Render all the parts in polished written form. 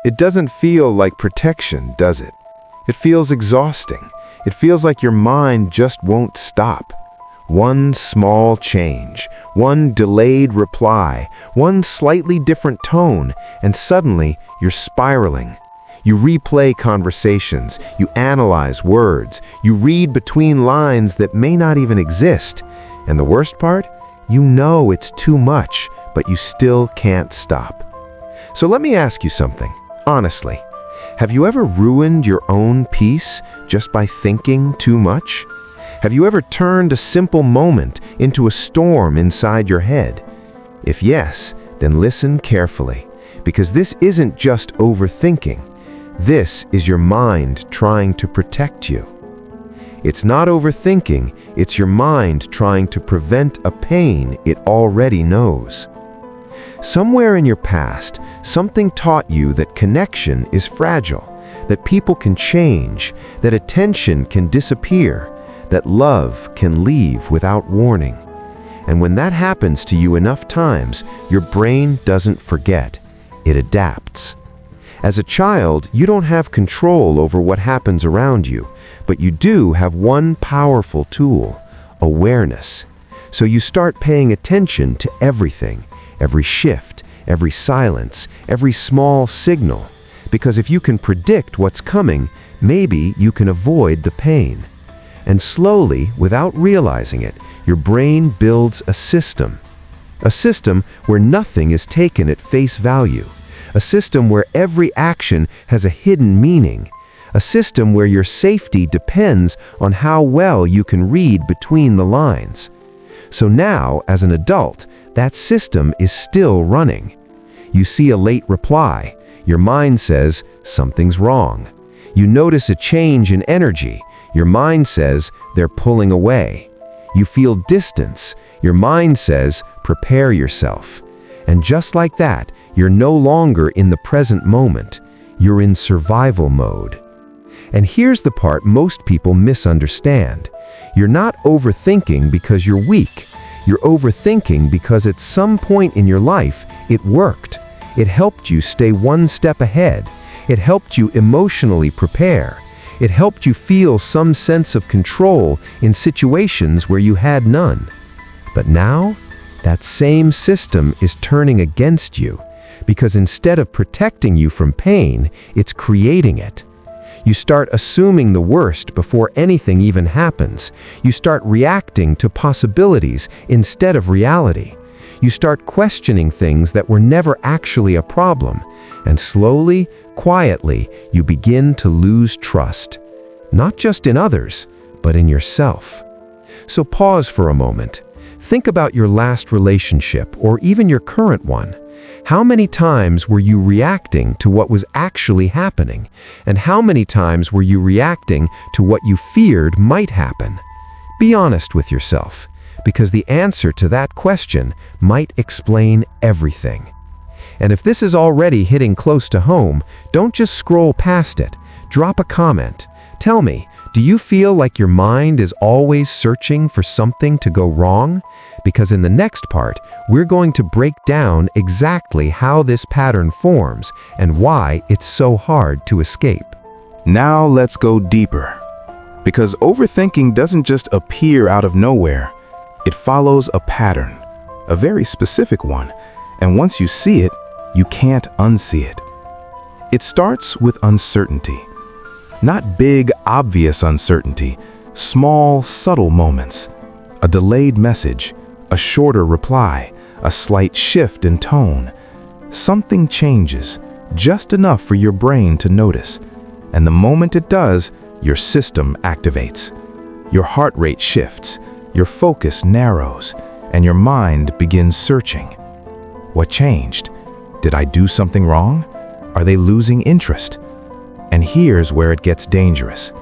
It doesn't feel like protection, does it? It feels exhausting. It feels like your mind just won't stop. One small change, one delayed reply, one slightly different tone, and suddenly you're spiraling. You replay conversations, you analyze words, you read between lines that may not even exist. And the worst part? You know it's too much, but you still can't stop. So let me ask you something, honestly. Have you ever ruined your own peace just by thinking too much? Have you ever turned a simple moment into a storm inside your head? If yes, then listen carefully, because this isn't just overthinking. This is your mind trying to protect you. It's not overthinking, it's your mind trying to prevent a pain it already knows. Somewhere in your past, something taught you that connection is fragile, that people can change, that attention can disappear, that love can leave without warning. And when that happens to you enough times, your brain doesn't forget, it adapts. As a child, you don't have control over what happens around you, but you do have one powerful tool, awareness. So you start paying attention to everything, every shift, every silence, every small signal. Because if you can predict what's coming, maybe you can avoid the pain. And slowly, without realizing it, your brain builds a system. A system where nothing is taken at face value. A system where every action has a hidden meaning. A system where your safety depends on how well you can read between the lines. So now, as an adult, that system is still running. You see a late reply. Your mind says, something's wrong. You notice a change in energy. Your mind says, they're pulling away. You feel distance. Your mind says, prepare yourself. And just like that, you're no longer in the present moment. You're in survival mode. And here's the part most people misunderstand. You're not overthinking because you're weak. You're overthinking because at some point in your life, it worked. It helped you stay one step ahead. It helped you emotionally prepare. It helped you feel some sense of control in situations where you had none. But now, that same system is turning against you, because instead of protecting you from pain, it's creating it. You start assuming the worst before anything even happens. You start reacting to possibilities instead of reality. You start questioning things that were never actually a problem. And slowly, quietly, you begin to lose trust. Not just in others, but in yourself. So pause for a moment. Think about your last relationship, or even your current one. How many times were you reacting to what was actually happening? And how many times were you reacting to what you feared might happen? Be honest with yourself, because the answer to that question might explain everything. And if this is already hitting close to home, don't just scroll past it. Drop a comment. Tell me, do you feel like your mind is always searching for something to go wrong? Because in the next part, we're going to break down exactly how this pattern forms and why it's so hard to escape. Now let's go deeper. Because overthinking doesn't just appear out of nowhere. It follows a pattern, a very specific one. And once you see it, you can't unsee it. It starts with uncertainty. Not big, obvious uncertainty, small, subtle moments. A delayed message, a shorter reply, a slight shift in tone. Something changes, just enough for your brain to notice. And the moment it does, your system activates. Your heart rate shifts, your focus narrows, and your mind begins searching. What changed? Did I do something wrong? Are they losing interest? And here's where it gets dangerous.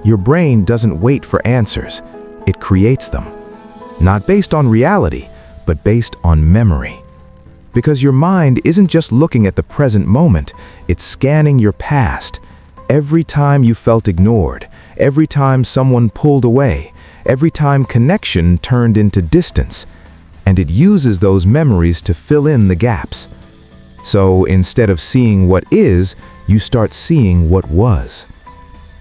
Your brain doesn't wait for answers, it creates them. Not based on reality, but based on memory. Because your mind isn't just looking at the present moment, it's scanning your past. Every time you felt ignored, every time someone pulled away, every time connection turned into distance. And it uses those memories to fill in the gaps. So instead of seeing what is, you start seeing what was.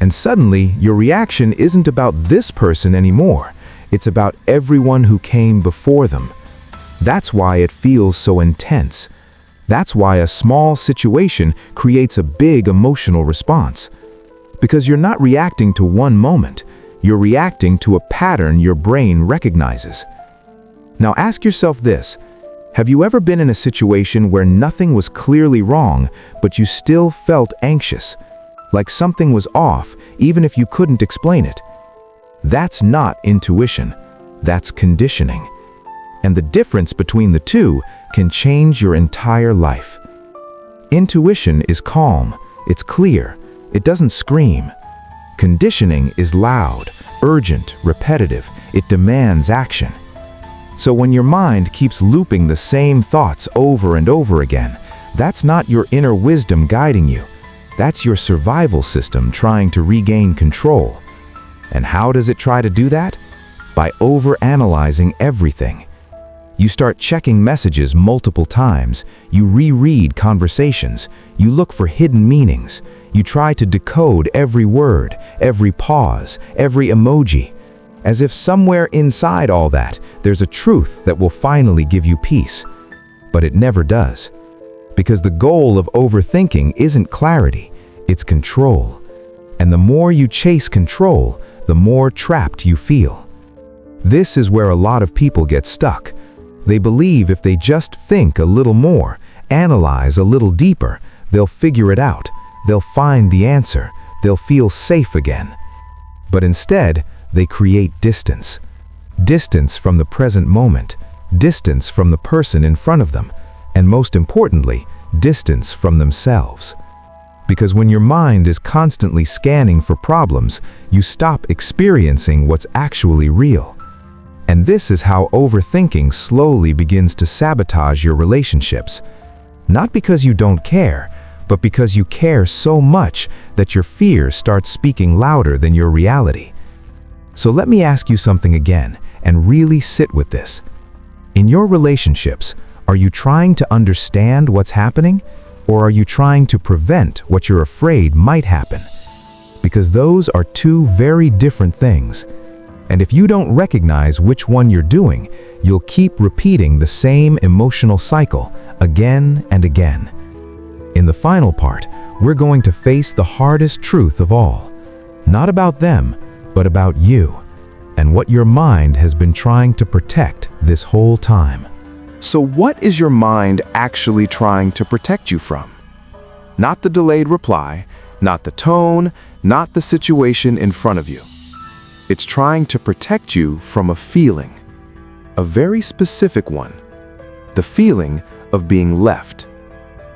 And suddenly, your reaction isn't about this person anymore. It's about everyone who came before them. That's why it feels so intense. That's why a small situation creates a big emotional response. Because you're not reacting to one moment, you're reacting to a pattern your brain recognizes. Now ask yourself this: have you ever been in a situation where nothing was clearly wrong, but you still felt anxious? Like something was off, even if you couldn't explain it? That's not intuition, that's conditioning. And the difference between the two can change your entire life. Intuition is calm, it's clear, it doesn't scream. Conditioning is loud, urgent, repetitive, it demands action. So when your mind keeps looping the same thoughts over and over again, that's not your inner wisdom guiding you. That's your survival system trying to regain control. And how does it try to do that? By overanalyzing everything. You start checking messages multiple times, you reread conversations, you look for hidden meanings, you try to decode every word, every pause, every emoji, as if somewhere inside all that, there's a truth that will finally give you peace. But it never does. Because the goal of overthinking isn't clarity, it's control. And the more you chase control, the more trapped you feel. This is where a lot of people get stuck. They believe if they just think a little more, analyze a little deeper, they'll figure it out, they'll find the answer, they'll feel safe again. But instead, they create distance. Distance from the present moment, distance from the person in front of them, and most importantly, distance from themselves. Because when your mind is constantly scanning for problems, you stop experiencing what's actually real. And this is how overthinking slowly begins to sabotage your relationships. Not because you don't care, but because you care so much that your fears start speaking louder than your reality. So let me ask you something again, and really sit with this. In your relationships, are you trying to understand what's happening, or are you trying to prevent what you're afraid might happen? Because those are two very different things. And if you don't recognize which one you're doing, you'll keep repeating the same emotional cycle again and again. In the final part, we're going to face the hardest truth of all. Not about them, but about you, and what your mind has been trying to protect this whole time. So what is your mind actually trying to protect you from? Not the delayed reply, not the tone, not the situation in front of you. It's trying to protect you from a feeling, a very specific one. The feeling of being left.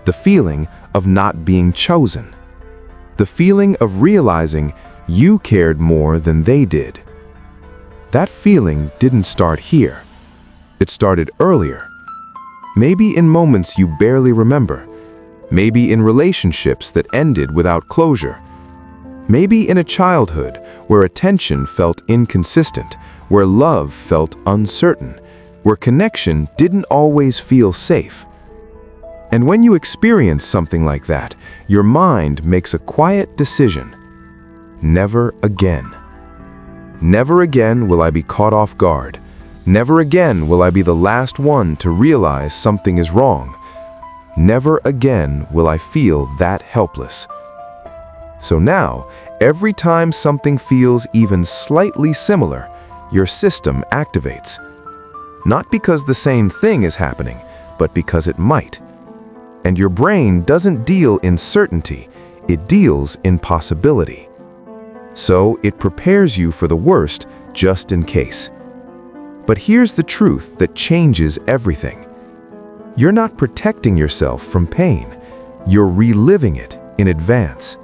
The feeling of not being chosen. The feeling of realizing you cared more than they did. That feeling didn't start here. It started earlier. Maybe in moments you barely remember. Maybe in relationships that ended without closure. Maybe in a childhood where attention felt inconsistent, where love felt uncertain, where connection didn't always feel safe. And when you experience something like that, your mind makes a quiet decision. Never again. Never again will I be caught off guard. Never again will I be the last one to realize something is wrong. Never again will I feel that helpless. So now, every time something feels even slightly similar, your system activates. Not because the same thing is happening, but because it might. And your brain doesn't deal in certainty, it deals in possibility. So it prepares you for the worst just in case. But here's the truth that changes everything. You're not protecting yourself from pain, you're reliving it in advance.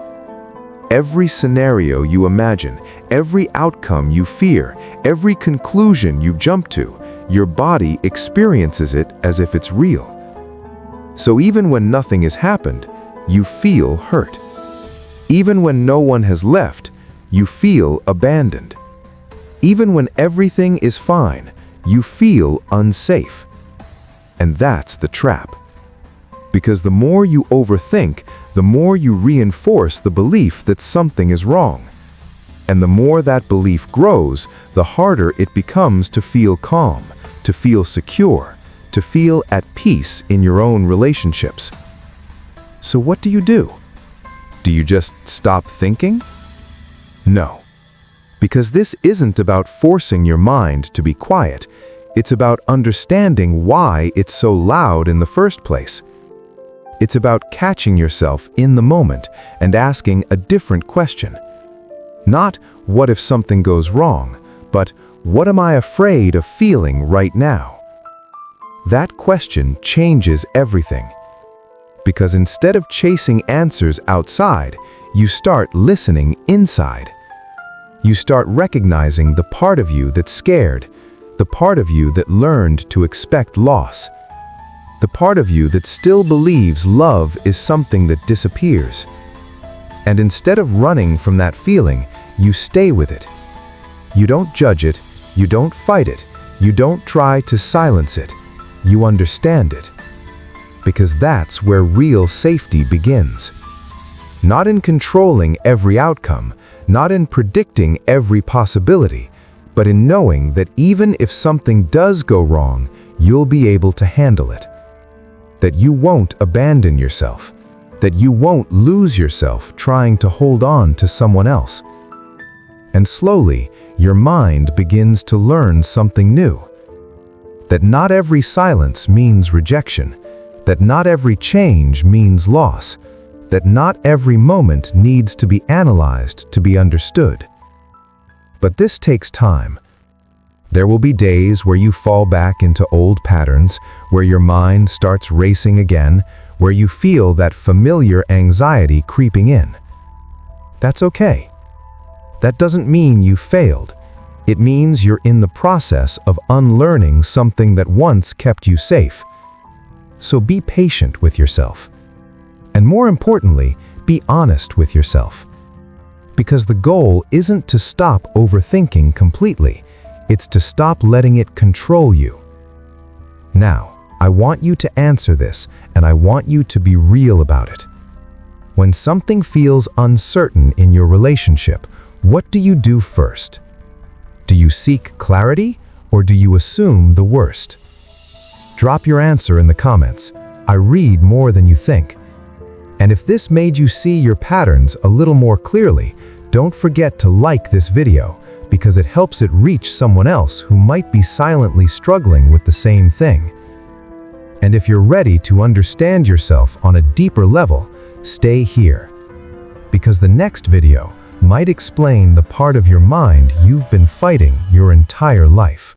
Every scenario you imagine, every outcome you fear, every conclusion you jump to, your body experiences it as if it's real. So even when nothing has happened, you feel hurt. Even when no one has left, you feel abandoned. Even when everything is fine, you feel unsafe. And that's the trap. Because the more you overthink, the more you reinforce the belief that something is wrong. And the more that belief grows, the harder it becomes to feel calm, to feel secure, to feel at peace in your own relationships. So what do? Do you just stop thinking? No. Because this isn't about forcing your mind to be quiet. It's about understanding why it's so loud in the first place. It's about catching yourself in the moment and asking a different question. Not, what if something goes wrong, but what am I afraid of feeling right now? That question changes everything. Because instead of chasing answers outside, you start listening inside. You start recognizing the part of you that's scared, the part of you that learned to expect loss, the part of you that still believes love is something that disappears. And instead of running from that feeling, you stay with it. You don't judge it, you don't fight it, you don't try to silence it. You understand it. Because that's where real safety begins. Not in controlling every outcome, not in predicting every possibility, but in knowing that even if something does go wrong, you'll be able to handle it. That you won't abandon yourself, that you won't lose yourself trying to hold on to someone else. And slowly, your mind begins to learn something new. That not every silence means rejection, that not every change means loss, that not every moment needs to be analyzed to be understood. But this takes time. There will be days where you fall back into old patterns, where your mind starts racing again, where you feel that familiar anxiety creeping in. That's okay. That doesn't mean you failed. It means you're in the process of unlearning something that once kept you safe. So be patient with yourself. And more importantly, be honest with yourself. Because the goal isn't to stop overthinking completely. It's to stop letting it control you. Now, I want you to answer this, and I want you to be real about it. When something feels uncertain in your relationship, what do you do first? Do you seek clarity, or do you assume the worst? Drop your answer in the comments. I read more than you think. And if this made you see your patterns a little more clearly, don't forget to like this video, because it helps it reach someone else who might be silently struggling with the same thing. And if you're ready to understand yourself on a deeper level, stay here. Because the next video might explain the part of your mind you've been fighting your entire life.